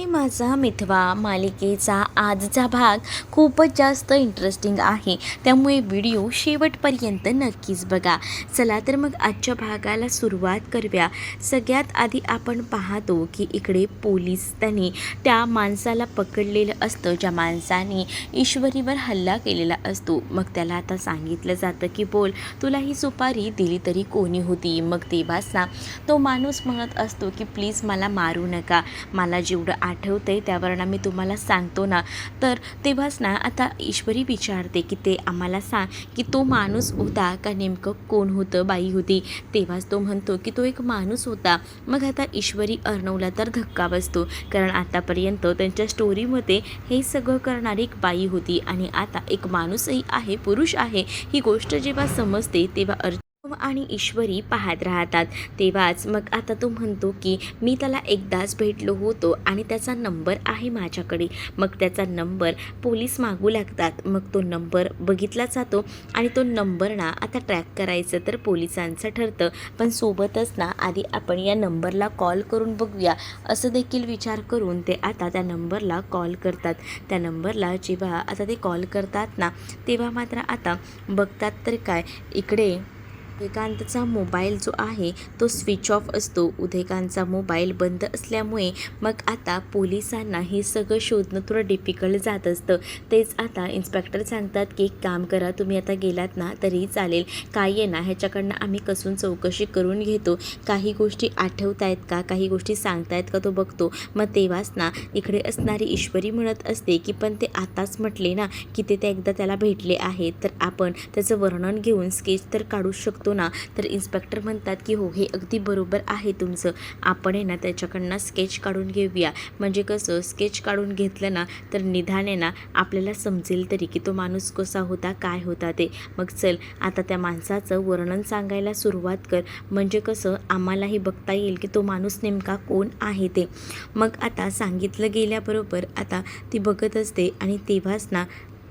माझा मिथवा मालिकेचा आजचा भाग खूपच जास्त इंटरेस्टिंग आहे, त्यामुळे व्हिडिओ शेवटपर्यंत नक्कीच बघा. चला तर मग आजच्या भागाला सुरुवात करूया. सगळ्यात आधी आपण पाहतो की इकडे पोलीस त्यांनी त्या माणसाला पकडलेलं असतं, ज्या माणसाने ईश्वरीवर हल्ला केलेला असतो. मग त्याला आता सांगितलं जातं की बोल, तुला ही सुपारी दिली तरी कोणी होती. मग तेव्हाच ना तो माणूस म्हणत असतो की प्लीज मला मारू नका, मला जेवढं आठवतंय त्यावरनं मी तुम्हाला सांगतो ना. तर तेव्हाच ना आता ईश्वरी विचारते की ते आम्हाला सांग की तो माणूस होता का, नेमकं कोण होतं, बाई होती. तेव्हाच तो म्हणतो की तो एक माणूस होता. मग आता ईश्वरी अर्णवला तर धक्का बसतो, कारण आतापर्यंत त्यांच्या स्टोरीमध्ये हे सगळं करणारी एक बाई होती आणि आता एक माणूसही आहे, पुरुष आहे. ही गोष्ट जेव्हा समजते तेव्हा आणि ईश्वरी पाहत राहतात. तेव्हाच मग आता तो म्हणतो की मी त्याला एकदाच भेटलो होतो आणि त्याचा नंबर आहे माझ्याकडे. मग त्याचा नंबर पोलीस मागू लागतात. मग तो नंबर बघितला जातो आणि तो नंबर ना आता ट्रॅक करायचं तर पोलिसांचं ठरतं. पण सोबतच ना आधी आपण या नंबरला कॉल करून बघूया, असं देखील विचार करून ते आता त्या नंबरला कॉल करतात. त्या नंबरला जेव्हा आता ते कॉल करतात ना, तेव्हा मात्र आता बघतात तर काय, इकडे उदयकांतचा मोबाईल जो आहे तो स्विच ऑफ असतो. उदयकांतचा मोबाईल बंद असल्यामुळे मग आता पोलिसांना हे सगळं शोधणं थोडं डिफिकल्ट जात असतं. तेच आता इन्स्पेक्टर सांगतात की एक काम करा, तुम्ही आता गेलात ना तरी चालेल, काय आहे ना ह्याच्याकडनं आम्ही कसून चौकशी करून घेतो, काही गोष्टी आठवत आहेत का, काही गोष्टी सांगतायत का तो बघतो. मग तेव्हाच ना इकडे असणारी ईश्वरी म्हणत असते की पण ते आताच म्हटले ना की ते एकदा त्याला भेटले आहेत, तर आपण त्याचं वर्णन घेऊन स्केच तर काढू शकतो ना. तर इन्स्पेक्टर म्हणतात की हो, हे अगदी बरोबर आहे तुमचं, आपण आहे ना त्याच्याकडनं स्केच काढून घेऊया. म्हणजे कसं, स्केच काढून घेतलं ना तर निदान आहे ना आपल्याला समजेल तरी की तो माणूस कसा होता, काय होता ते. मग चल आता त्या माणसाचं वर्णन सांगायला सुरुवात कर, म्हणजे कसं आम्हालाही बघता येईल की तो माणूस नेमका कोण आहे ते. मग आता सांगितलं गेल्याबरोबर आता ती बघत असते आणि तेव्हाच ना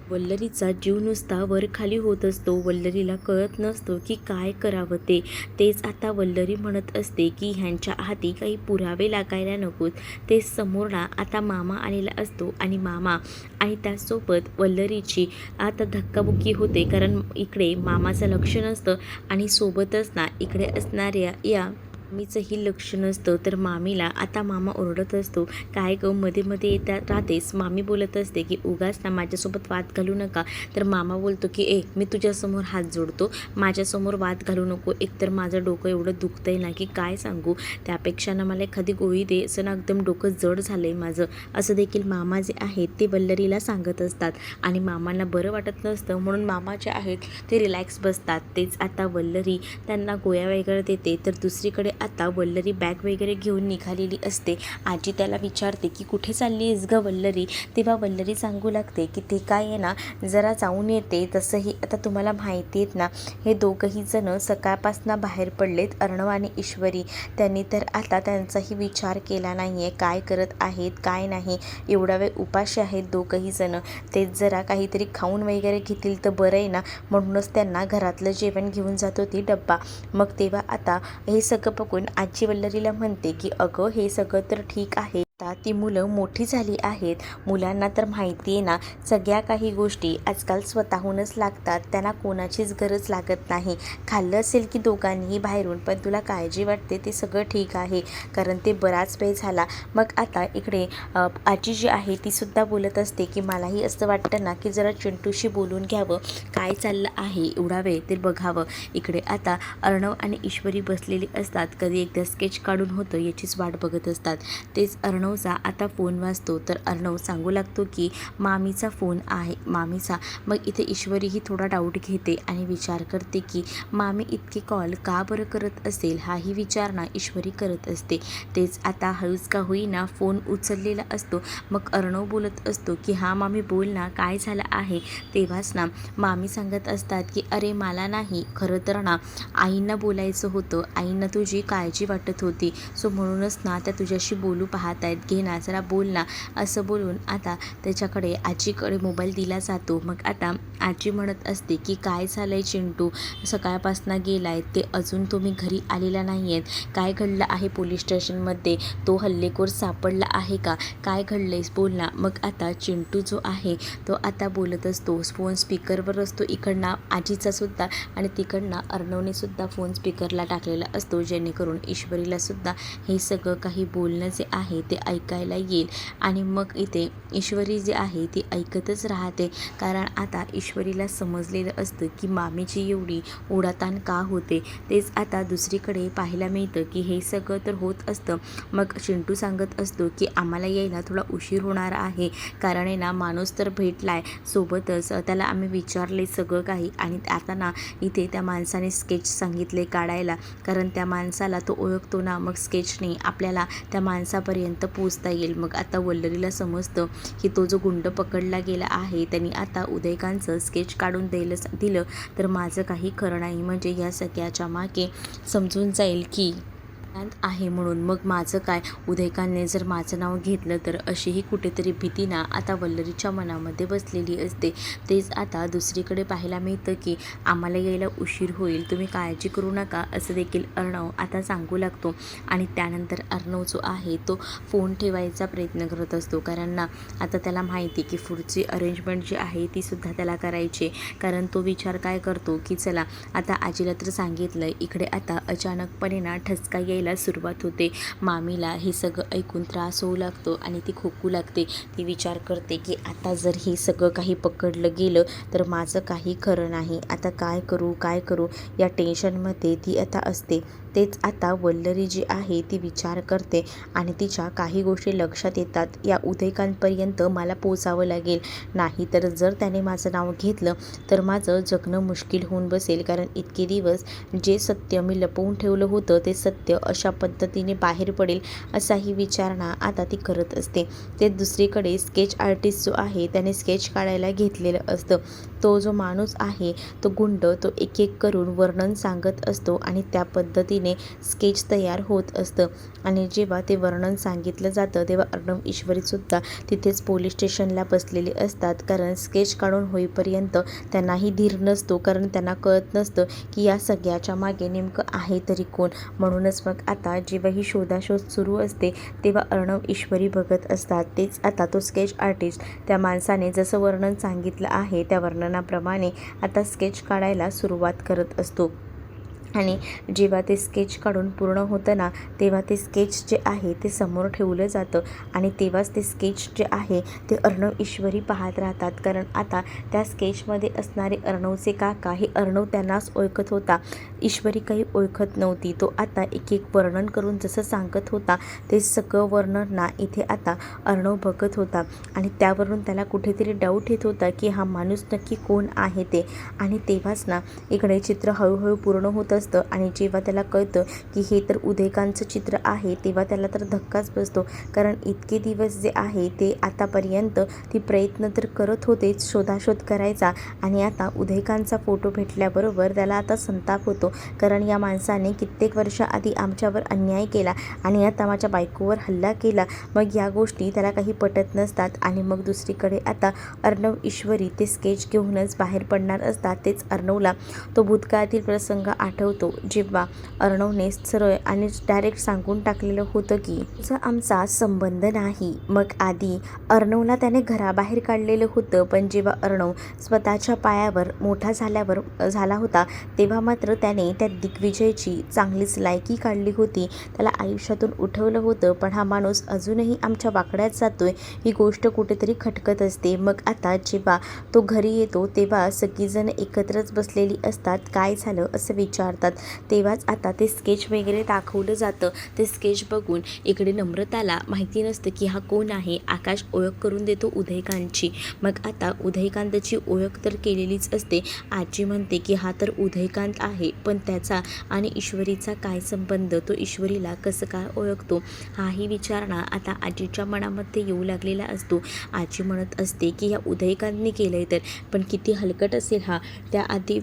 वल्लरीचा जीव नुसता वर खाली होत असतो. वल्लरीला कळत नसतो की काय करावं ते. तेच आता वल्लरी म्हणत असते की ह्यांच्या हाती काही पुरावे लागायला नकोत. ते समोर ना आता मामा आलेला असतो आणि मामा आणि त्याचसोबत वल्लरीची आता धक्काबुक्की होते, कारण इकडे मामाचं लक्ष नसतं आणि सोबतच ना इकडे असणाऱ्या या मामीचंही लक्ष नसतं. तर मामीला आता मामा ओरडत असतो, काय गं मध्ये मध्ये येतात राहतेस. मामी बोलत असते की उगाच ना माझ्यासोबत वाद घालू नका. तर मामा बोलतो की मी तुझ्यासमोर हात जोडतो, माझ्यासमोर वाद घालू नको. एकतर माझं डोकं एवढं दुखतंय ना की काय सांगू, त्यापेक्षा ना मला एखादी गोळी दे, असं ना एकदम डोकं जड झालं आहे माझं, असं देखील मामा जे आहेत ते वल्लरीला सांगत असतात. आणि मामांना बरं वाटत नसतं म्हणून मामा जे आहेत ते रिलॅक्स बसतात. तेच आता वल्लरी त्यांना गोळ्या वगैरे देते. तर दुसरीकडे आता वल्लरी बॅग वगैरे घेऊन निघालेली असते. आजी त्याला विचारते की कुठे चालली आहेस गं वल्लरी. तेव्हा वल्लरी सांगू लागते की ते काय आहे ना जरा जाऊन येते. तसंही आता तुम्हाला माहिती आहेत ना, हे दोघंही जण सकाळपासून बाहेर पडलेत, अर्णव आणि ईश्वरी. त्यांनी तर आता त्यांचाही विचार केला नाही आहे, काय करत आहेत काय नाही. एवढा वेळ उपाशी आहेत दोघंही जण. तेच जरा काहीतरी खाऊन वगैरे घेतील तर बरं आहे ना, म्हणूनच त्यांना घरातलं जेवण घेऊन जात होती डब्बा. मग तेव्हा आता हे सगळं बघून आजी वल्लरीला म्हणते की अगं हे सगळं तर ठीक आहे, आता ती मुलं मोठी झाली आहेत, मुलांना तर माहिती आहे ना सगळ्या काही गोष्टी आजकाल स्वतःहूनच लागतात, त्यांना कोणाचीच गरज लागत नाही. खाल्लं असेल की दोघांनीही बाहेरून, पण तुला काळजी वाटते ते सगळं ठीक आहे, कारण ते बराच वेळ झाला. मग आता इकडे आजी जी आहे ती सुद्धा बोलत असते की मलाही असं वाटतं ना की जरा चिंटूशी बोलून घ्यावं, काय चाललं आहे एवढा वेळ ते बघावं. इकडे आता अर्णव आणि ईश्वरी बसलेली असतात, कधी एकदा स्केच काढून होतं याचीच वाट बघत असतात. तेच अर्णवचा आता फोन वाजतो. तर अर्णव सांगू लागतो की मामीचा फोन आहे, मामीचा. मग इथे ईश्वरीही थोडा डाऊट घेते आणि विचार करते की मामी इतके कॉल का बरं करत असेल, हाही विचार ना ईश्वरी करत असते. तेच आता हळूच का होईना फोन उचललेला असतो. मग अर्णव बोलत असतो की हां मामी बोल ना, काय झालं आहे. तेव्हाच ना मामी सांगत असतात की अरे मला नाही, खरं तर ना आईंना बोलायचं होतं, आईंना तुझी काळजी वाटत होती, सो म्हणूनच ना त्या तुझ्याशी बोलू पाहत आहेत. घ्यायत घे ना जरा बोल ना असं बोलून आता त्याच्याकडे आजीकडे मोबाईल दिला जातो. मग आता आजी म्हणत असते की काय झालंय चिंटू, सकाळपासून गेलाय ते अजून तुम्ही घरी आलेला नाही आहेत, काय घडलं आहे पोलीस स्टेशनमध्ये, तो हल्लेखोर सापडला आहे का, काय घडलंय बोल ना. मग आता चिंटू जो आहे तो आता बोलत असतो, फोन स्पीकरवर असतो इकडनं आजीचा सुद्धा आणि तिकडनं अर्णवने सुद्धा फोन स्पीकरला टाकलेला असतो, जेणेकरून ईश्वरीला सुद्धा हे सगळं काही बोलणं जे आहे ते ऐकायला येईल. आणि मग इथे ईश्वरी जी आहे ती ऐकतच राहते, कारण आता ईश्वरीला समजलेलं असतं की मामीची एवढी ओढाताण का होते. तेच आता दुसरीकडे पाहायला मिळतं की हे सगळं तर होत असतं. मग चिंटू सांगत असतो की आम्हाला यायला थोडा उशीर होणार आहे, कारण आहे ना माणूस तर भेटलाय, सोबतच त्याला आम्ही विचारले सगळं काही, आणि आता ना इथे त्या माणसाने स्केच सांगितले काढायला, कारण त्या माणसाला तो ओळखतो ना, मग स्केचने आपल्याला त्या माणसापर्यंत पोचता येईल. मग आता वल्लरीला समजतं की तो जो गुंड पकडला गेला आहे त्यांनी आता उदयकांचं स्केच काढून दिलं तर माझं काही खरं नाही, म्हणजे या सगळ्याच्या मागे समजून जाईल की आहे म्हणून. मग माझं काय, उदयकांनी जर माझं नाव घेतलं तर, अशीही कुठेतरी भीती ना आता वल्लरीच्या मनामध्ये बसलेली असते. तेच आता दुसरीकडे पाहायला मिळतं की आम्हाला यायला उशीर होईल, तुम्ही काळजी करू नका असं देखील अर्णव आता सांगू लागतो. आणि त्यानंतर अर्णव जो आहे तो फोन ठेवायचा प्रयत्न करत असतो, कारण ना आता त्याला माहिती की पुढची अरेंजमेंट जी आहे ती सुद्धा त्याला करायची, कारण तो विचार काय करतो की चला आता आजीला तर सांगितलं, इकडे आता अचानकपणे ना ठसका यायला सुरुवात होते. मामीला हे सगळं ऐकून त्रास होऊ लागतो आणि ती खोकू लागते. ती विचार करते की आता जर हे सगळं काही पकडलं गेलं तर माझं काही खरं नाही, आता काय करू या टेन्शनमध्ये ती आता असते. तेच आता वल्लरी जी आहे ती विचार करते आणि तिच्या काही गोष्टी लक्षात येतात, या उदयकांपर्यंत मला पोचावं लागेल, नाही तर जर त्याने माझं नाव घेतलं तर माझं जगणं मुश्किल होऊन बसेल, कारण इतके दिवस जे सत्य मी लपवून ठेवलं होतं ते सत्य अशा पद्धतीने बाहेर पडेल, असाही विचारणा आता ती करत असते. ते दुसरीकडे स्केच आर्टिस्ट जो आहे त्याने स्केच काढायला घेतलेलं असतं. तो जो माणूस आहे तो गुंड तो एक एक करून वर्णन सांगत असतो आणि त्या पद्धतीने स्केच तयार होत असतं. आणि जेव्हा ते वर्णन सांगितलं जातं तेव्हा अर्णव ईश्वरीसुद्धा तिथेच पोलीस स्टेशनला बसलेले असतात, कारण स्केच काढून होईपर्यंत त्यांनाही धीर नसतो, कारण त्यांना कळत नसतं की या सगळ्याच्या मागे नेमकं आहे तरी कोण. म्हणूनच मग आता जेव्हा ही शोधाशोध सुरू असते तेव्हा अर्णव ईश्वरी बघत असतात. तेच आता तो स्केच आर्टिस्ट त्या माणसाने जसं वर्णन सांगितलं आहे त्या वर्णनाप्रमाणे आता स्केच काढायला सुरुवात करत असतो. आणि जेव्हा ते स्केच काढून पूर्ण होतं ना तेव्हा ते स्केच जे आहे ते समोर ठेवलं जातं आणि तेव्हाच ते स्केच जे आहे ते अर्णव ईश्वरी पाहत राहतात, कारण आता त्या स्केचमध्ये असणारे अर्णवचे काका हे अर्णव त्यांनाच ओळखत होता, ईश्वरी काही ओळखत नव्हती. तो आता एक एक वर्णन करून जसं सांगत होता ते सगळं वर्णन ना इथे आता अर्णव बघत होता आणि त्यावरून त्याला कुठेतरी डाऊट येत होता की हा माणूस नक्की कोण आहे ते. आणि तेव्हाच ना इकडे चित्र हळूहळू पूर्ण होत असतं आणि जेव्हा त्याला कळतं की हे तर उदयकांचं चित्र आहे तेव्हा त्याला तर धक्काच बसतो, कारण इतके दिवस जे आहे ते आतापर्यंत ती प्रयत्न तर करत होतेच शोधाशोध करायचा, आणि आता उदयकांचा फोटो भेटल्याबरोबर त्याला आता संताप होतो, कारण या माणसाने कित्येक वर्षाआधी आमच्यावर अन्याय केला आणि आता माझ्या बायकोवर हल्ला केला. मग या गोष्टी त्याला काही पटत नसतात. आणि मग दुसरीकडे आता अर्णव ईश्वरी ते स्केच घेऊनच बाहेर पडणार असतात. तेच अर्णवला तो भूतकाळातील प्रसंग आठवतो, जेव्हा अर्णवने सरळ आणि डायरेक्ट सांगून टाकलेलं होतं की तुझा आमचा संबंध नाही. मग आधी अर्णवला त्याने घराबाहेर काढलेलं होतं, पण जेव्हा अर्णव स्वतःच्या पायावर मोठा झाला होता तेव्हा मात्र त्याने त्या दिग्विजयची चांगलीच लायकी काढली होती, त्याला आयुष्यातून उठवलं होतं, पण हा माणूस अजूनही आमच्या वाकड्यात जातोय ही गोष्ट कुठेतरी खटकत असते. मग आता जेव्हा तो घरी येतो तेव्हा सगळीजण एकत्रच बसलेली असतात. काय झालं असं विचारतात, तेव्हाच आता ते स्केच वगैरे दाखवलं जातं. ते स्केच बघून इकडे नम्रताला माहिती नसतं की हा कोण आहे. आकाश ओळख करून देतो उदयकांतची. मग आता उदयकांतची ओळख तर केलेलीच असते. आजी म्हणते की हा तर उदयकांत आहे, पण त्याचा आणि ईश्वरीचा काय संबंध, तो ईश्वरीला कसं काय ओळखतो, हाही विचारणा आता आजीच्या मनामध्ये येऊ लागलेला असतो. आजी म्हणत असते की या उदयकांतने केलंय तर, पण किती हलकट असेल हा,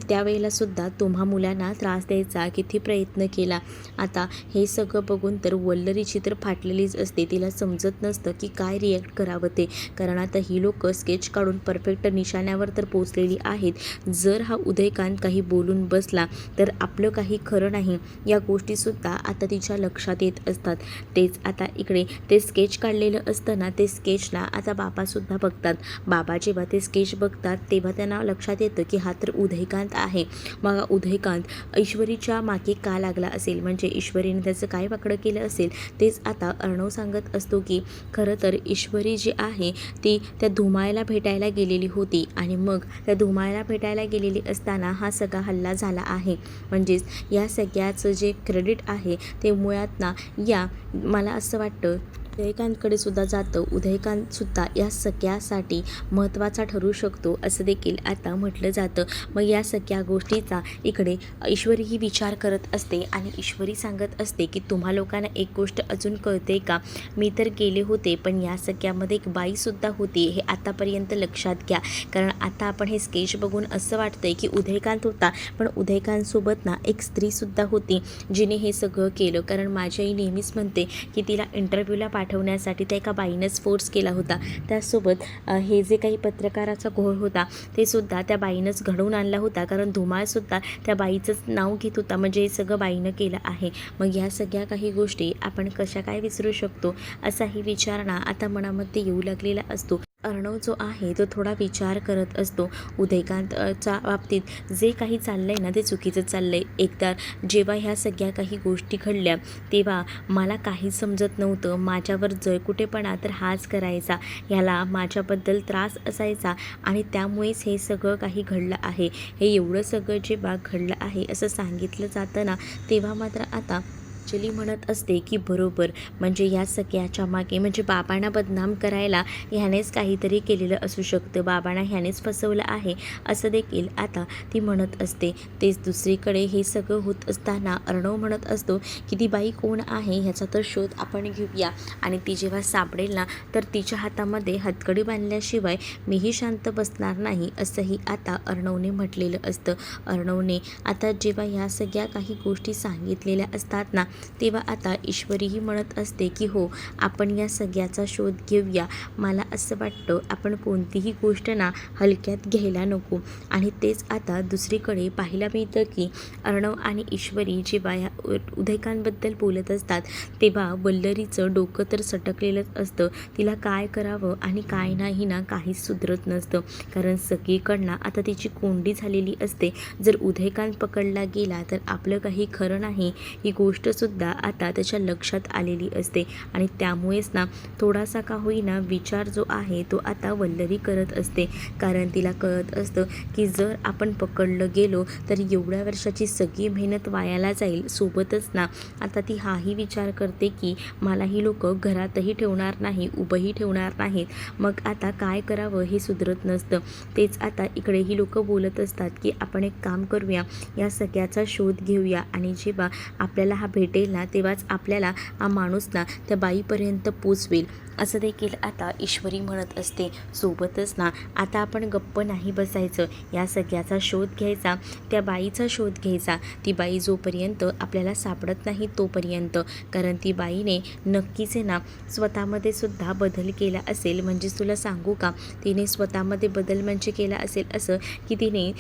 त्यावेळेला सुद्धा तुम्हा मुलांना त्रास त्रास द्यायचा, किती प्रयत्न केला. आता हे सगळं बघून तर वल्लरीची तर फाटलेलीच असते. तिला समजत नसतं की काय रिॲक्ट करावं ते, कारण आता ही लोक स्केच काढून परफेक्ट निशाण्यावर तर पोचलेली आहेत. जर हा उदयकांत काही बोलून बसला तर आपलं काही खरं नाही. या गोष्टीसुद्धा आता तिच्या लक्षात येत असतात. तेच आता इकडे ते स्केच काढलेलं असताना ते स्केचला आता बाबासुद्धा बघतात. बाबा जेव्हा ते स्केच बघतात तेव्हा त्यांना लक्षात येतं की हा तर उदयकांत आहे. मग उदयकांत ईश्वरीच्या मागे का लागला असेल, म्हणजे ईश्वरीने त्याचं काय वाकडं केलं असेल. तेच आता अर्णव सांगत असतो की खरं तर ईश्वरी जी आहे ती त्या धुमाळला भेटायला गेलेली होती आणि मग त्या धुमाळला भेटायला गेलेली असताना हा सगळा हल्ला झाला आहे. म्हणजेच या सगळ्याचं जे क्रेडिट आहे ते मुळात ना या मला असं वाटतं उदयकांतकडे सुद्धा जातं. उदयकांतसुद्धा या सगळ्यासाठी महत्त्वाचा ठरू शकतो असं देखील आता म्हटलं जातं. मग या सगळ्या गोष्टीचा इकडे ईश्वरी ही विचार करत असते आणि ईश्वरी सांगत असते की तुम्हा लोकांना एक गोष्ट अजून कळते का, मी तर गेले होते पण या सगळ्यामध्ये एक बाईसुद्धा होती, हे आतापर्यंत लक्षात घ्या. कारण आता आपण हे स्केच बघून असं वाटतंय की उदयकांत होता, पण उदयकांतसोबत ना एक स्त्रीसुद्धा होती जिने हे सगळं केलं. कारण माझी आई नेहमीच म्हणते की तिला इंटरव्ह्यूला पाठवण्यासाठी त्या एका बाईनंच फोर्स केला होता. त्यासोबत हे जे काही पत्रकाराचा घोळ होता ते सुद्धा त्या बाईनंच घडवून आणला होता, कारण धुमाळसुद्धा त्या बाईचंच नाव घेत होता, म्हणजे हे सगळं बाईनं केलं आहे. मग या सगळ्या काही गोष्टी आपण कशा काय विसरू शकतो असाही विचारणा आता मनामध्ये येऊ लागलेला असतो. अर्णव जो आहे तो थोडा विचार करत असतो. उदयकांतच्या बाबतीत जे काही चाललं आहे ना ते चुकीचं चाललं आहे. एकदा जेव्हा ह्या सगळ्या काही गोष्टी घडल्या तेव्हा मला काहीच समजत नव्हतं. माझ्यावर जळकुटेपणा तर हाच करायचा, ह्याला माझ्याबद्दल त्रास असायचा आणि त्यामुळेच हे सगळं काही घडलं आहे. हे एवढं सगळं जेव्हा घडलं आहे असं सांगितलं जातं ना तेव्हा मात्र आता अंजली म्हणत असते की बरोबर, म्हणजे या सगळ्याच्या मागे म्हणजे बाबांना बदनाम करायला ह्यानेच काहीतरी केलेलं असू शकतं, बाबांना ह्यानेच फसवलं आहे असं देखील आता ती म्हणत असते. तेच दुसरीकडे हे सगळं होत असताना अर्णव म्हणत असतो की ती बाई कोण आहे ह्याचा तर शोध आपण घेऊया आणि ती जेव्हा सापडेल ना तर तिच्या हातामध्ये हतकडी बांधल्याशिवाय मीही शांत बसणार नाही असंही आता अर्णवने म्हटलेलं असतं. अर्णवने आता जेव्हा ह्या सगळ्या काही गोष्टी सांगितलेल्या असतात ना तेव्हा आता ईश्वरीही म्हणत असते की हो, आपण या सगळ्याचा शोध घेऊया. मला असं वाटतं आपण कोणतीही गोष्ट ना हलक्यात घ्यायला नको. आणि तेच आता दुसरीकडे पाहायला मिळतं की अर्णव आणि ईश्वरी जेव्हा या उदयकांतबद्दल बोलत असतात तेव्हा वल्लरीचं डोकं तर सटकलेलंच असतं. तिला काय करावं आणि काय नाही ना काहीच सुधरत नसतं, कारण सगळीकडनं आता तिची कोंडी झालेली असते. जर उदयकांत पकडला गेला तर आपलं काही खरं नाही, ही गोष्टसुद्धा आता त्याच्या लक्षात आलेली असते. आणि त्यामुळेच ना थोडासा का होईना विचार जो आहे तो आता वल्लरी करत असते, कारण तिला कळत असतं की जर आपण पकडलं गेलो तर एवढ्या वर्षाची सगळी मेहनत वायाला जाईल. सोबतच ना आता ती हाही विचार करते की मला ही लोक घरातही ठेवणार नाही, उभंही ठेवणार नाहीत. मग आता काय करावं हे सुधरत नसतं. तेच आता इकडे ही लोक बोलत असतात की आपण एक काम करूया, या सगळ्याचा शोध घेऊया आणि जेव्हा आपल्याला हा भेटेल ना तेव्हाच आपल्याला हा माणूस ना त्या बाईपर्यंत पोचवेल असं देखील आता ईश्वरी म्हणत असते. सोबतच ना आता आपण गप्प नाही बसायचं, या सगळ्याचा शोध घ्यायचा, त्या बाईचा शोध घ्यायचा. ती बाई जोपर्यंत आपल्याला सापडत नाही तोपर्यंत, कारण ती बाईने नक्कीच ना स्वतःमध्ये सुद्धा बदल केला असेल. म्हणजे तुला सांगू का, तिने स्वतःमध्ये बदल म्हणजे केला असेल असं की तिने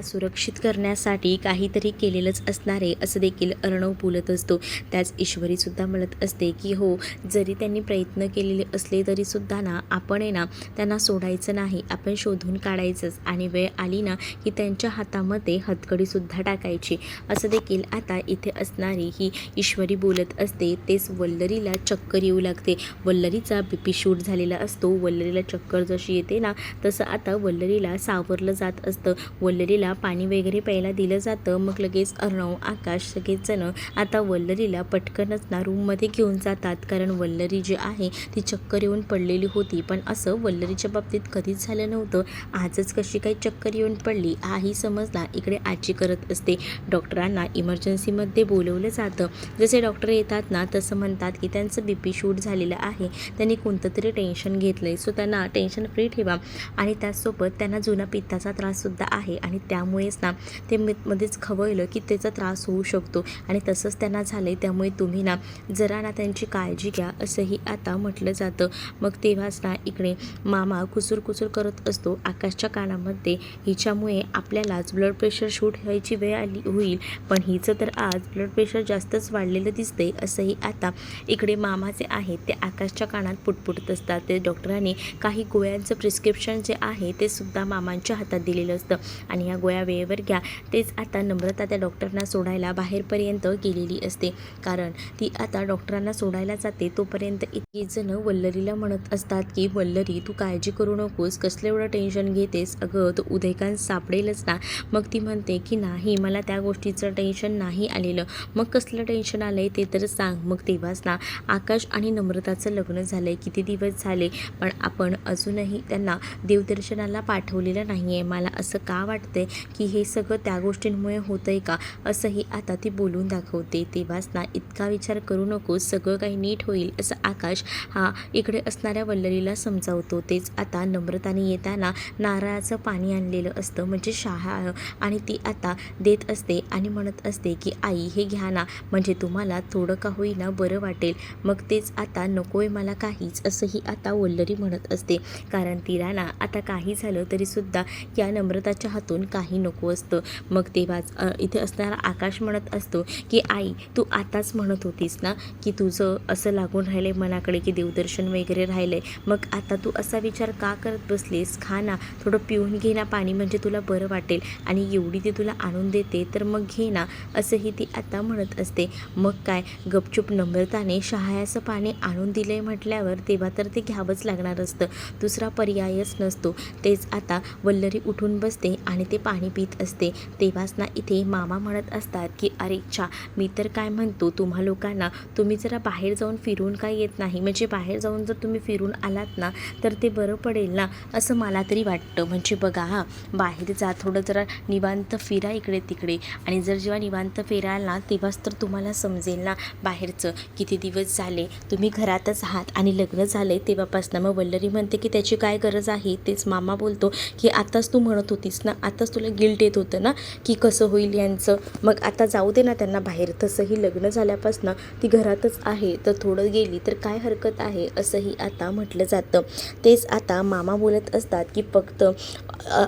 सुरक्षित करण्यासाठी काहीतरी केलेलंच असणार आहे असं देखील अर्णव बोलत असतो. त्याच ईश्वरीसुद्धा म्हणत असते की हो, जरी त्यांनी प्रयत्न केलेले असले तरीसुद्धा ना आपण आहे ना त्यांना सोडायचं नाही, आपण शोधून काढायचंच आणि वेळ आली ना की त्यांच्या हातामध्ये हतकडीसुद्धा टाकायची असं देखील आता इथे असणारी ही ईश्वरी बोलत असते. तेच वल्लरीला चक्कर येऊ लागते. वल्लरीचा BP शूट झालेला असतो. वल्लरीला चक्कर जशी येते ना तसं आता वल्लरीला सावरलं जात असतं. वल्लरीला पाणी वगैरे प्यायला दिलं जातं. मग लगेच अर्णव, आकाश सगळेच जण आता वल्लरीला पटकनच ना रूममध्ये घेऊन जातात, कारण वल्लरी जी आहे ती चक्कर येऊन पडलेली होती. पण असं वल्लरीच्या बाबतीत कधीच झालं नव्हतं. आजच कशी काही चक्कर येऊन पडली हाही समजला इकडे आजी करत असते. डॉक्टरांना इमर्जन्सीमध्ये बोलवलं जातं. जसे डॉक्टर येतात ना तसं म्हणतात की त्यांचं BP शूट झालेलं आहे, त्यांनी कोणतं तरी टेन्शन घेतलं आहे, सो त्यांना टेन्शन फ्री ठेवा आणि त्याचसोबत त्यांना जुना पित्ताचा त्राससुद्धा आहे आणि त्यामुळेच ना ते मध्येच खवळलं की त्याचा त्रास होऊ शकतो आणि तसंच त्यांना झालं आहे. त्यामुळे तुम्ही ना जरा ना त्यांची काळजी घ्या असंही आता म्हटलं जातं. मग तेव्हाच ना इकडे मामा कुसूर करत असतो आकाशच्या कानामध्ये, हिच्यामुळे आपल्यालाच ब्लड प्रेशर शूट व्हायची वेळ आली होईल, पण हिचं तर आज ब्लड प्रेशर जास्तच वाढलेलं दिसते असंही आता इकडे मामाचे आहेत ते आकाशच्या कानात पुटपुटत असतात. ते डॉक्टरांनी काही गोळ्यांचं प्रिस्क्रिप्शन जे आहे ते सुद्धा मामांच्या हातात दिलेलं असतं आणि ह्या गोळ्या वेळेवर घ्या. तेच आता नम्रता त्या डॉक्टरना सोडायला बाहेरपर्यंत गेलेली असते, कारण ती आता डॉक्टरांना सोडायला जाते तोपर्यंत इतकी जण वल्लरीला म्हणत असतात की वल्लरी तू काळजी करू नकोस, कसलं एवढं टेन्शन घेतेस, अगं तो उदयकांत सापडेलच ना. मग ती म्हणते की नाही मला त्या गोष्टीचं टेन्शन नाही आलेलं. मग कसलं टेन्शन आलं आहे ते तर सांग. मग तेव्हाच ना आकाश आणि नम्रताचं लग्न झालं आहे, किती दिवस झाले, पण आपण अजूनही त्यांना देवदर्शनाला पाठवलेलं नाही आहे. मला असं का वाटतंय की हे सगळं त्या गोष्टींमुळे होतं आहे का, असंही आता ती बोलून दाखवते. तेव्हाच ना इतका विचार करू नकोस, सगळं काही नीट होईल असं आकाश हा इकडे असणाऱ्या वल्लरीला समजावतो. तेच आता नम्रताने येताना नारळाचं पाणी आणलेलं असतं म्हणजे शहाळं, आणि ती आता देत असते आणि म्हणत असते की आई हे घ्या ना, म्हणजे तुम्हाला थोडं का होईना बरं वाटेल. मग तेच आता नकोय मला काहीच असंही आता वल्लरी म्हणत असते, कारण तिला ना आता काही झालं तरीसुद्धा या नम्रताच्या हातून काही नको असतं. मग तेव्हाच इथे असणारा आकाश म्हणत असतो की आई तू आताच म्हणत होतीस ना की तुझं असं लागून राहिलं मनाकडे की देवदर्शन वगैरे राहिलं आहे, मग आता तू असा विचार का करत बसलीस, खा ना थोडं पिऊन घे ना पाणी, म्हणजे तुला बरं वाटेल, आणि एवढी ती तुला आणून देते तर मग घे ना असंही ती आता म्हणत असते. मग काय गपचूप नम्रताने शहाळ्याचं पाणी आणून दिले म्हटल्यावर तेव्हा तर ते घ्यावंच लागणार असतं, दुसरा पर्यायच नसतो. तेच आता वल्लरी उठून बसते आणि ते पाणी पित असते. तेव्हाच ना इथे मामा म्हणत असतात की अरे च्छा, मी तर काय म्हणतो तुम्हा लोकांना, तुम्ही जरा बाहेर जाऊन फिरून काय येत नाही, म्हणजे बाहेर जाऊन जर तुम्ही फिरून आलात ना तर ते बरं पडेल ना असं मला तरी वाटतं. म्हणजे बघा हा, बाहेर जा, थोडं जरा निवांत फिरा इकडे तिकडे, आणि जर जेव्हा निवांत फिराल ना तेव्हाच तर तुम्हाला समजेल ना बाहेरचं. किती दिवस झाले तुम्ही घरातच आहात आणि लग्न झाले तेव्हापासून. मग वल्लरी म्हणते की त्याची काय गरज आहे. तेच मामा बोलतो की आताच तू म्हणत होतीस ना, आताच तुला गिल्ट येत होतं ना की कसं होईल यांचं, मग आता जाऊ दे ना त्यांना बाहेर. तसंही लग्न झाल्यापासून ती घरातच आहे तर थोडं गेली तर काय हरकत आहे असंही आता म्हटलं जातं. तेच आता मामा बोलत असतात की फक्त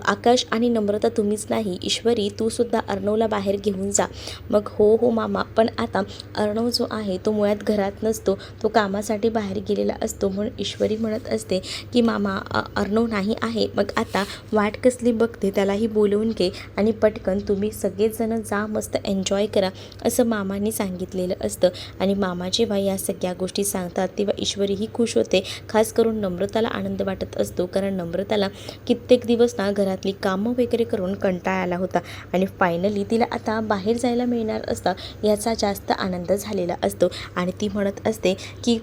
आकाश आणि नम्रता तुम्हीच नाही, ईश्वरी तू सुद्धा अर्णवला बाहेर घेऊन जा. मग हो मामा, पण आता अर्णव जो आहे तो मुळात घरात नसतो, तो कामासाठी बाहेर गेलेला असतो. म्हणून ईश्वरी म्हणत असते की मामा अर्णव नाही आहे, मग आता वाट कसली बघते, त्यालाही बोलवून घे आणि पटकन तुम्ही सगळेजण जा, मस्त एन्जॉय करा असं मामांनी सांगितलेलं असतं. आणि मामा जेव्हा या सगळ्या गोष्टी सांगतात तेव्हा ईश्वरीही खुश होते. खास करून नम्रताला आनंद वाटत असतो, कारण नम्रताला कित्येक दिवस ना घरातली कामं वगैरे करून कंटाळा आला होता आणि फायनली तिला आता बाहेर जायला मिळणार असता याचा जास्त आनंद झालेला असतो. आणि ती म्हणत असते की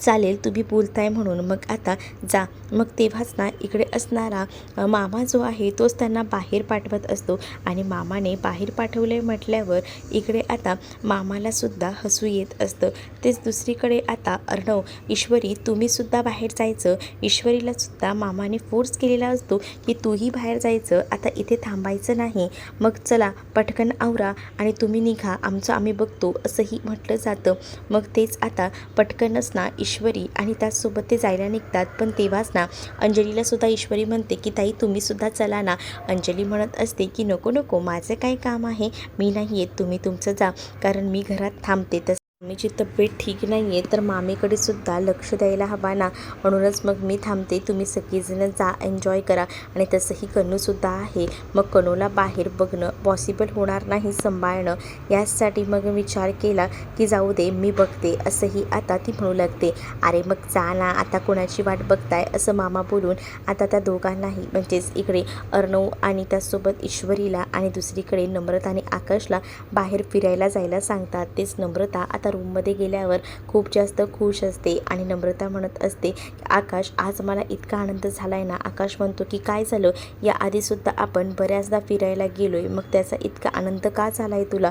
चालेल तुम्ही बोलताय म्हणून, मग आता जा. मग तेव्हाच ना इकडे असणारा मामा जो आहे तोच त्यांना बाहेर पाठवत असतो आणि मामाने बाहेर पाठवले म्हटल्यावर इकडे आता मामाला सुद्धा हसू येत असतं. तेच दुसरीकडे आता अर्णव, ईश्वरी तुम्हीसुद्धा बाहेर जायचं, ईश्वरीला सुद्धा मामाने फोर्स केलेला असतो की तूही बाहेर जायचं, आता इथे थांबायचं नाही, मग चला पटकन आवरा आणि तुम्ही निघा, आमचं आम्ही बघतो असंही म्हटलं जातं. मग तेच आता पटकनच ना ईश्वरी आणि त्याचसोबत ते जायला निघतात. पण तेव्हाच ना अंजलीला सुद्धा ईश्वरी म्हणते की ताई तुम्हीसुद्धा चला ना. अंजली म्हणत असते की नको माझं काय काम आहे, मी नाही येत, तुम्ही तुमचं जा, कारण मी घरात थांबते. मामीची तब्येत ठीक नाही आहे तर मामीकडे सुद्धा लक्ष द्यायला हवा ना, म्हणूनच मग मी थांबते, तुम्ही सगळीजणं जा, एन्जॉय करा. आणि तसंही कन्नूसुद्धा आहे, मग कन्नूला बाहेर बघणं पॉसिबल होणार नाही सांभाळणं, याचसाठी मग विचार केला की जाऊ दे मी बघते असंही आता ती म्हणू लागते. अरे मग जा ना, आता कोणाची वाट बघताय असं मामा बोलून आता त्या दोघांनाही, म्हणजेच इकडे अर्णव आणि त्याचसोबत ईश्वरीला आणि दुसरीकडे नम्रता आणि आकाशला बाहेर फिरायला जायला सांगतात. तेच नम्रता आता आता रूममध्ये गेल्यावर खूप जास्त खुश असते आणि नम्रता म्हणत असते, आकाश आज मला इतका आनंद झाला आहे ना. आकाश म्हणतो की काय झालं, या आधीसुद्धा आपण बऱ्याचदा फिरायला गेलो आहे, मग त्याचा इतका आनंद का झाला आहे तुला.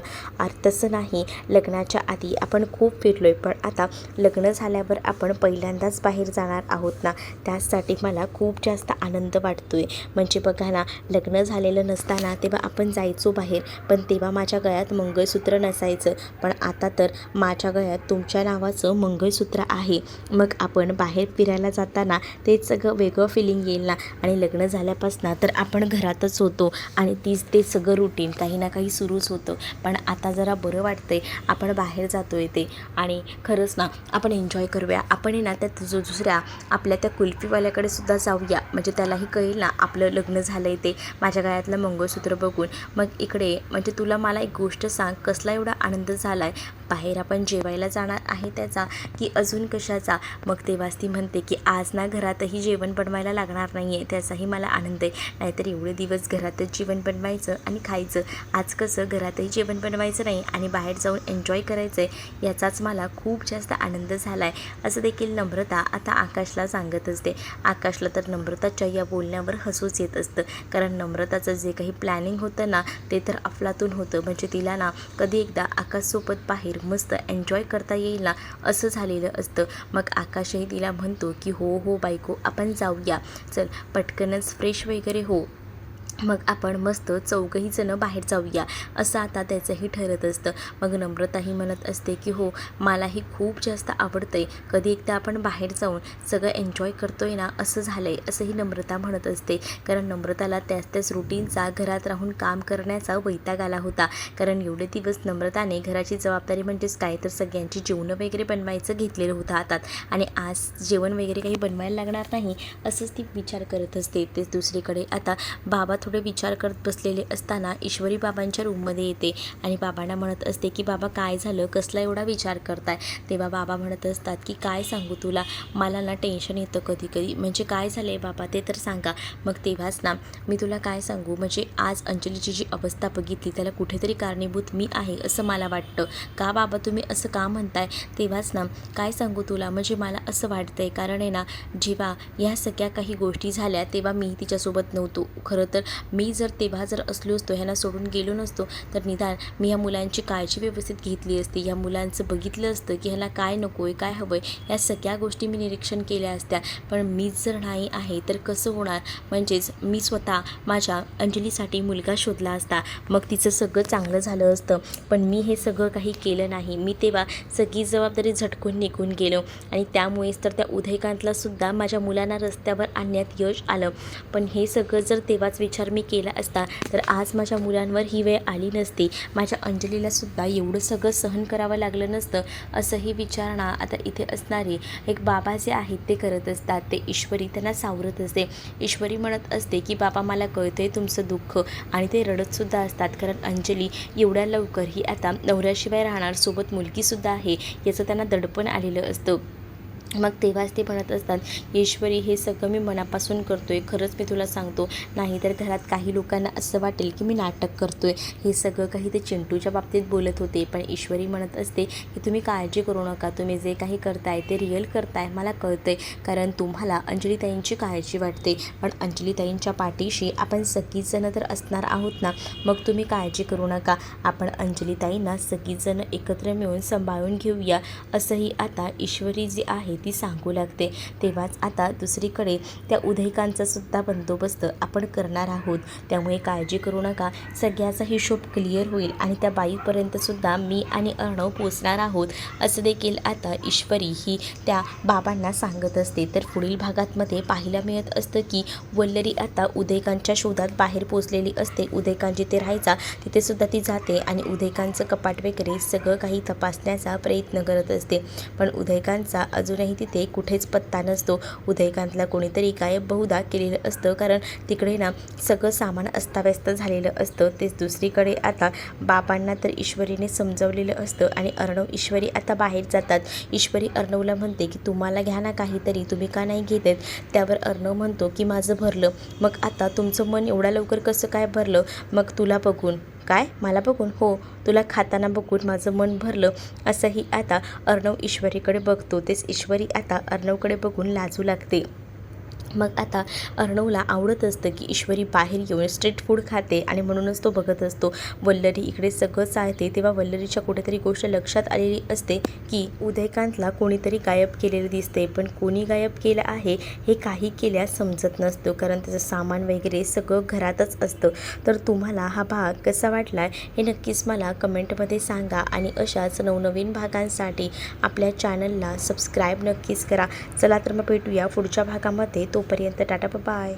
तसं नाही, लग्नाच्या आधी आपण खूप फिरलो आहे, पण आता लग्न झाल्यावर आपण पहिल्यांदाच बाहेर जाणार आहोत ना, त्यासाठी मला खूप जास्त आनंद वाटतो आहे. म्हणजे बघा ना, लग्न झालेलं नसताना तेव्हा आपण जायचो बाहेर, पण तेव्हा माझ्या गळ्यात मंगळसूत्र नसायचं, पण आता तर माझ्या गळ्यात तुमच्या नावाचं मंगळसूत्र आहे. मग आपण बाहेर फिरायला जाताना ते सगळं वेगळं फिलिंग येईल ना. आणि लग्न झाल्यापासून तर आपण घरातच होतो आणि ते सगळं रुटीन काही ना काही सुरूच होतं, पण आता जरा बरं वाटतंय, आपण बाहेर जातो आहे ते. आणि खरंच ना, आपण एन्जॉय करूया. आपण ना त्या दुसऱ्या आपल्या त्या कुल्फीवाल्याकडे सुद्धा जाऊया, म्हणजे त्यालाही कळेल ना आपलं लग्न झालं आहे ते, माझ्या गळ्यातलं मंगळसूत्र बघून. मग इकडे म्हणजे तुला मला एक गोष्ट सांग, कसला एवढा आनंद झाला आहे, बाहेर आपण जेवायला जाणार आहे त्याचा की अजून कशाचा. मग तेव्हाच ती म्हणते की आज ना घरातही जेवण बनवायला लागणार नाही आहे, त्याचाही मला आनंद आहे. नाहीतर एवढे दिवस घरातच जेवण बनवायचं आणि खायचं, आज कसं घरातही जेवण बनवायचं नाही आणि बाहेर जाऊन एन्जॉय करायचं आहे, याचाच मला खूप जास्त आनंद झाला आहे, असं देखील नम्रता आता आकाशला सांगत असते. आकाशला तर नम्रताच्या या बोलण्यावर हसूच येत असतं, कारण नम्रताचं जे काही प्लॅनिंग होतं ना, ते तर अफलातून होतं. म्हणजे तिला ना कधी एकदा आकाशसोबत बाहेर मस्त एन्जॉय करता येईल ना, असं झालेलं असतं. मग आकाशही तिला म्हणतो की हो हो बायको, आपण जाऊया, चल पटकनच फ्रेश वगैरे हो, मग आपण मस्त चौघही जणं बाहेर जाऊया, असं आता त्याचंही ठरत असतं. मग नम्रताही म्हणत असते की हो, मलाही खूप जास्त आवडतं आहे, कधी एकदा आपण बाहेर जाऊन सगळं एन्जॉय करतोय ना, असं झालं आहे, असंही नम्रता म्हणत असते. कारण नम्रताला त्याच रुटीनचा घरात राहून काम करण्याचा वैताग आला होता. कारण एवढे दिवस नम्रताने घराची जबाबदारी म्हणजेच काय तर सगळ्यांची जेवणं वगैरे बनवायचं घेतलेलं होतं हातात, आणि आज जेवण वगैरे काही बनवायला लागणार नाही, असंच ती विचार करत असते. तेच दुसरीकडे आता बाबा थोडे विचार करत बसलेले असताना ईश्वरी बाबांच्या रूममध्ये येते आणि बाबांना म्हणत असते की बाबा काय झालं, कसला एवढा विचार करताय. तेव्हा बाबा म्हणत असतात की काय सांगू तुला, मला ना टेन्शन येतं कधी कधी. म्हणजे काय झालं आहे बाबा, ते तर सांगा. मग तेव्हाच ना मी तुला काय सांगू, म्हणजे आज अंजलीची जी अवस्था बघितली, त्याला कुठेतरी कारणीभूत मी आहे असं मला वाटतं. का बाबा तुम्ही असं का म्हणताय. तेव्हाच ना काय सांगू तुला, म्हणजे मला असं वाटतंय, कारण आहे ना जेव्हा ह्या सगळ्या काही गोष्टी झाल्या तेव्हा मी तिच्यासोबत नव्हतो. खरं तर मी तेव्हा जर असलो असतो, ह्यांना सोडून गेलो नसतो, तर निदान मी ह्या मुलांची काळजी व्यवस्थित घेतली असती, ह्या मुलांचं बघितलं असतं की ह्याला काय नको आहे, काय हवं आहे, या सगळ्या गोष्टी मी निरीक्षण केल्या असत्या. पण मीच जर नाही आहे तर कसं होणार. म्हणजेच मी स्वतः माझ्या अंजलीसाठी मुलगा शोधला असता, मग तिचं सगळं चांगलं झालं असतं. पण मी हे सगळं काही केलं नाही. मी तेव्हा सगळी जबाबदारी झटकून निघून गेलो, आणि त्यामुळेच तर त्या उदयकांतलासुद्धा माझ्या मुलांना रस्त्यावर आणण्यात यश आलं. पण हे सगळं जर तेव्हाच विचार मी केला असता, तर आज माझ्या मुलांवर ही वेळ आली नसती, माझ्या अंजलीलासुद्धा एवढं सगळं सहन करावं लागलं नसतं, असंही विचारणा आता इथे असणारे एक बाबा जे आहेत ते करत असतात. ते ईश्वरी त्यांना सावरत असते. ईश्वरी म्हणत असते की बाबा मला कळतंय तुमचं दुःख, आणि ते रडतसुद्धा असतात, कारण अंजली एवढ्या लवकर ही आता नवऱ्याशिवाय राहणार, सोबत मुलगीसुद्धा आहे, याचं त्यांना दडपण आलेलं असतं. मग तेव्हाच ते म्हणत असतात, ईश्वरी हे सगळं मी मनापासून करतो आहे, खरंच मी तुला सांगतो, नाहीतर घरात काही लोकांना असं वाटेल की मी नाटक करतो आहे. हे सगळं काही ते चिंटूच्या बाबतीत बोलत होते, पण ईश्वरी म्हणत असते की तुम्ही काळजी करू नका, तुम्ही जे काही करताय ते रिअल करताय, मला कळतं आहे, कारण तुम्हाला अंजलीताईंची काळजी वाटते, पण अंजलीताईंच्या पाठीशी आपण सगळीजणं तर असणार आहोत ना, मग तुम्ही काळजी करू नका, आपण अंजलीताईंना सगळीजणं एकत्र मिळून सांभाळून घेऊया, असंही आता ईश्वरी जी आहे ती सांगू लागते. तेव्हाच आता दुसरीकडे त्या उदयकांचा सुद्धा बंदोबस्त आपण करणार आहोत, त्यामुळे काळजी करू नका, सगळ्याचा हिशोब क्लिअर होईल आणि त्या बाईपर्यंत सुद्धा मी आणि अर्णव पोचणार आहोत, असं देखील आता ईश्वरी ही त्या बाबांना सांगत असते. तर पुढील भागातमध्ये पाहायला मिळत असतं की वल्लरी आता उदयकांच्या शोधात बाहेर पोचलेली असते. उदयकांत जिथे राहायचा तिथे सुद्धा ती जाते आणि उदयकांचं कपाट वगैरे सगळं काही तपासण्याचा प्रयत्न करत असते, पण उदयकांतचा अजूनही तिथे कुठेच पत्ता नसतो. उदयकांतला कोणीतरी गायब बहुधा केलेलं असतं, कारण तिकडे ना सगळं सामान अस्ताव्यस्त झालेलं असतं. तेच दुसरीकडे आता बाबांना तर ईश्वरीने समजवलेलं असतं आणि अर्णव ईश्वरी आता बाहेर जातात. ईश्वरी अर्णवला म्हणते की तुम्हाला घ्या ना काहीतरी, तुम्ही का नाही घेत आहेत. त्यावर अर्णव म्हणतो की माझं भरलं. मग आता तुमचं मन एवढ्या लवकर कसं काय भरलं, मग तुला बघून काय मला बघून? हो, तुला खाताना बघून माझं मन भरलं. असंही आता अर्णव ईश्वरीकडे बघतो. तेच ईश्वरी आता अर्णवकडे बघून लाजू लागते. मग आता अर्णवला आवडत असतं की ईश्वरी बाहेर येऊन स्ट्रीट फूड खाते आणि म्हणूनच तो बघत असतो. वल्लरी इकडे सगळं चालते तेव्हा वल्लरीच्या कुठेतरी गोष्ट लक्षात आलेली असते की उदयकांतला कोणीतरी गायब केलेलं दिसते. पण कोणी गायब केलं आहे हे काही केल्यास समजत नसतं, कारण त्याचं सामान वगैरे सगळं घरातच असतं. तर तुम्हाला हा भाग कसा वाटला हे नक्कीच मला कमेंटमध्ये सांगा आणि अशाच नवनवीन भागांसाठी आपल्या चॅनलला सबस्क्राईब नक्कीच करा. चला तर मग भेटूया पुढच्या भागामध्ये. तोपर्यंत टाटा बाय.